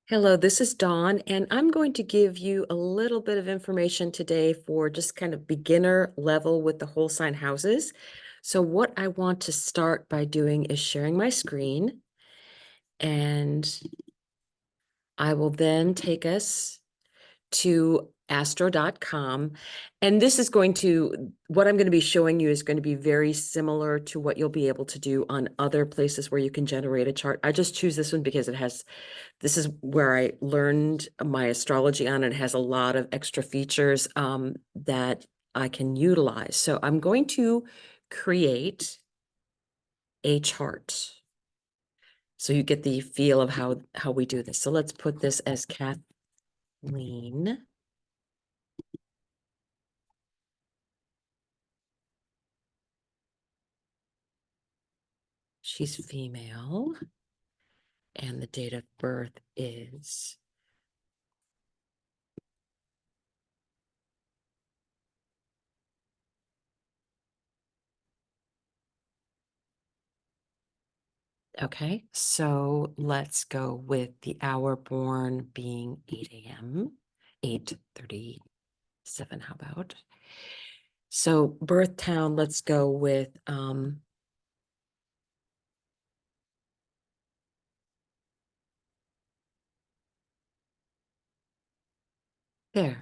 Hello, this is Dawn, and I'm going to give you a little bit of information today for just kind of beginner level with the whole sign houses. So what I want to start by doing is sharing my screen, and I will then take us to astro.com. And this is what I'm going to be showing you is going to be very similar to what you'll be able to do on other places where you can generate a chart. I just choose this one because this is where I learned my astrology on. It has a lot of extra features that I can utilize. So I'm going to create a chart so you get the feel of how we do this. So let's put this as Kathleen. She's female, and the date of birth is okay. So let's go with the hour born being 8 a.m., 8:37. How about? So birth town, let's go with there.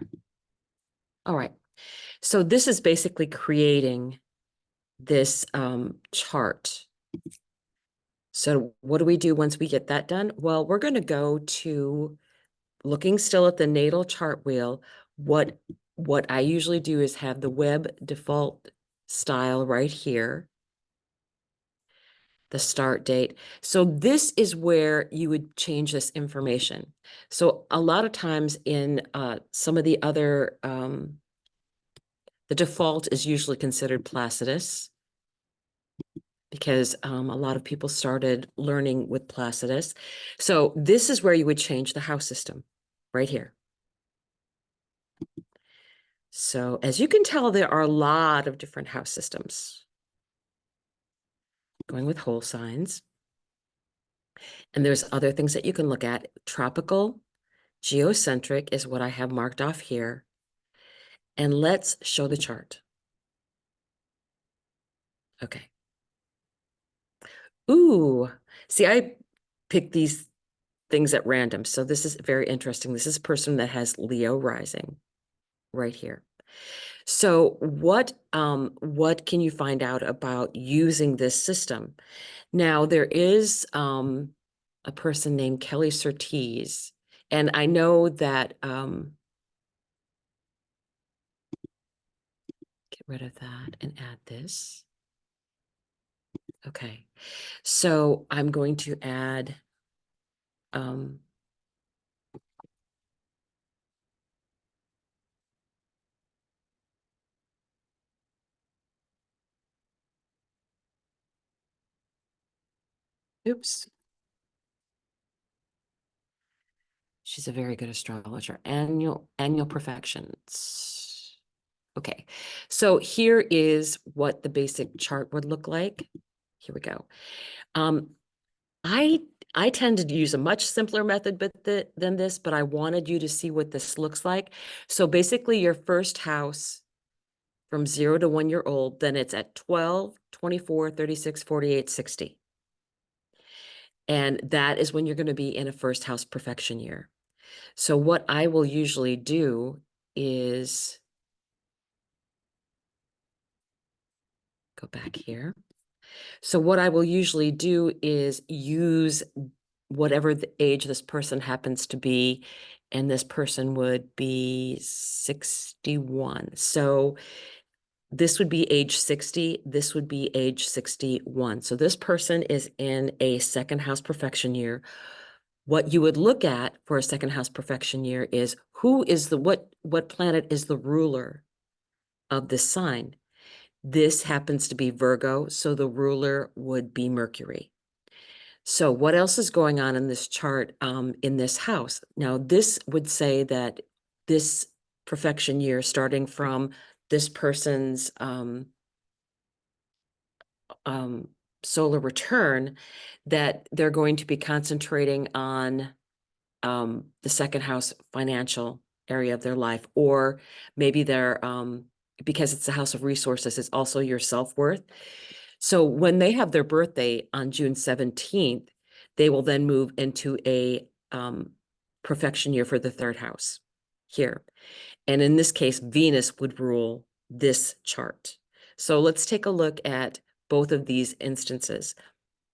All right. So this is basically creating this chart. So what do we do once we get that done? Well, we're going to go to looking still at the natal chart wheel. What I usually do is have the web default style right here, the start date. So this is where you would change this information. So a lot of times in some of the other the default is usually considered Placidus because a lot of people started learning with Placidus. So this is where you would change the house system right here. So as you can tell, there are a lot of different house systems going with whole signs. And there's other things that you can look at. Tropical, geocentric is what I have marked off here. And let's show the chart. Okay. Ooh, see, I picked these things at random. So this is very interesting. This is a person that has Leo rising right here. So what can you find out about using this system? Now there is a person named Kelly Surtees, and I know that get rid of that and add this. Okay, so I'm going to add oops. She's a very good astrologer. Annual perfections. Okay, so here is what the basic chart would look like. Here we go. I tend to use a much simpler method than this, but I wanted you to see what this looks like. So basically your first house from 0 to 1 year old, then it's at 12, 24, 36, 48, 60. And that is when you're going to be in a first house perfection year. So what I will usually do is go back here. So what I will usually do is use whatever the age this person happens to be, and this person would be 61. So this would be age 60, this would be age 61. So this person is in a second house perfection year. What you would look at for a second house perfection year is who is what planet is the ruler of this sign. This happens to be Virgo, so the ruler would be Mercury. So what else is going on in this chart in this house? Now, this would say that this perfection year, starting from this person's solar return, that they're going to be concentrating on the second house financial area of their life, or maybe they're because it's a house of resources, it's also your self-worth. So when they have their birthday on June 17th, they will then move into a perfection year for the third house here. And in this case, Venus would rule this chart. So let's take a look at both of these instances.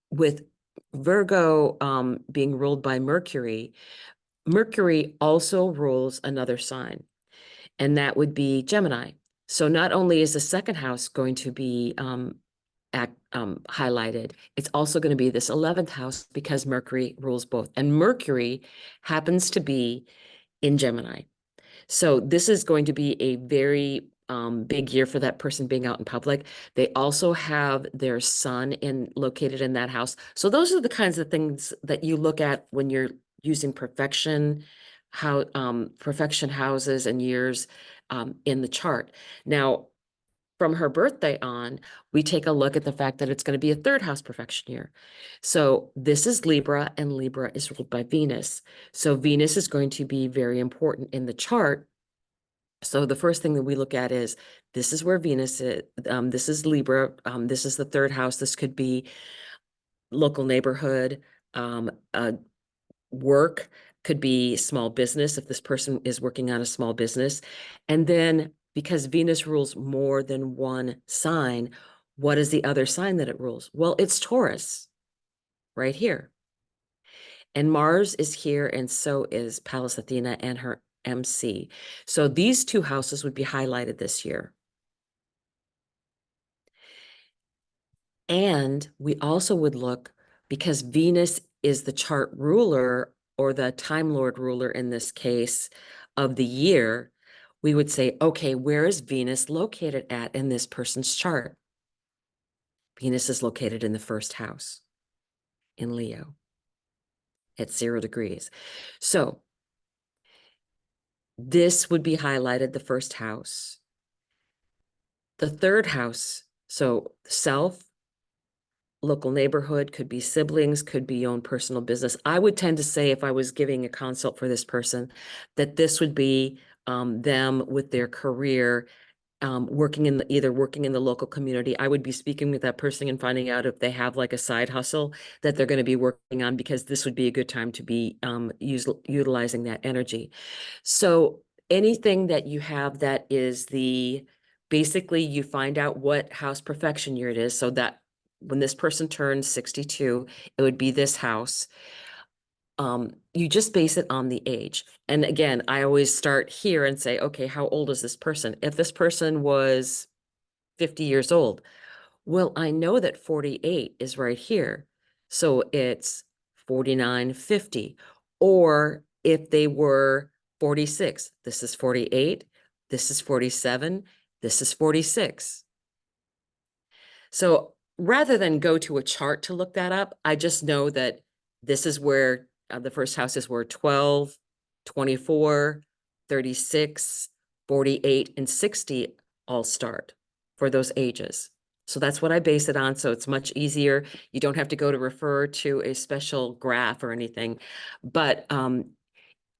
With Virgo being ruled by Mercury, Mercury also rules another sign, and that would be Gemini. So not only is the second house going to be highlighted, it's also going to be this 11th house because Mercury rules both. And Mercury happens to be in Gemini. So this is going to be a very big year for that person being out in public. They also have their sun located in that house. So those are the kinds of things that you look at when you're using perfection houses and years in the chart. Now, from her birthday on, we take a look at the fact that it's going to be a third house perfection year. So this is Libra, and Libra is ruled by Venus. So Venus is going to be very important in the chart. So the first thing that we look at is, this is where Venus is. This is Libra. This is the third house. This could be local neighborhood, work, could be small business if this person is working on a small business. And then because Venus rules more than one sign, what is the other sign that it rules? Well, it's Taurus right here. And Mars is here, and so is Pallas Athena and her MC. So these two houses would be highlighted this year. And we also would look, because Venus is the chart ruler, or the Time Lord ruler in this case, of the year, we would say, okay, where is Venus located at in this person's chart? Venus is located in the first house in Leo at 0 degrees. So this would be highlighted, the first house. The third house, so self, local neighborhood, could be siblings, could be your own personal business. I would tend to say, if I was giving a consult for this person, that this would be them with their career, either working in the local community. I would be speaking with that person and finding out if they have like a side hustle that they're going to be working on, because this would be a good time to be utilizing that energy. So anything that you have that is basically you find out what house perfection year it is, so that when this person turns 62, it would be this house. You just base it on the age. And again, I always start here and say, okay, how old is this person? If this person was 50 years old, well, I know that 48 is right here. So it's 49, 50. Or if they were 46, this is 48, this is 47, this is 46. So rather than go to a chart to look that up, I just know that this is where the first houses were 12, 24, 36, 48, and 60 all start for those ages. So that's what I base it on. So it's much easier. You don't have to go to refer to a special graph or anything. But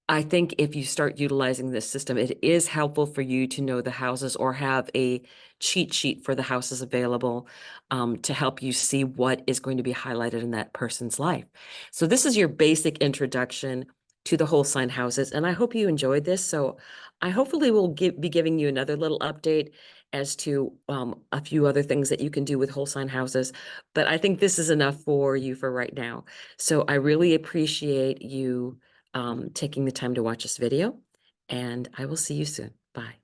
I think if you start utilizing this system, it is helpful for you to know the houses, or have a cheat sheet for the houses available to help you see what is going to be highlighted in that person's life. So this is your basic introduction to the whole sign houses, and I hope you enjoyed this. So I hopefully will be giving you another little update as to a few other things that you can do with whole sign houses, but I think this is enough for you for right now. So I really appreciate you taking the time to watch this video, and I will see you soon. Bye.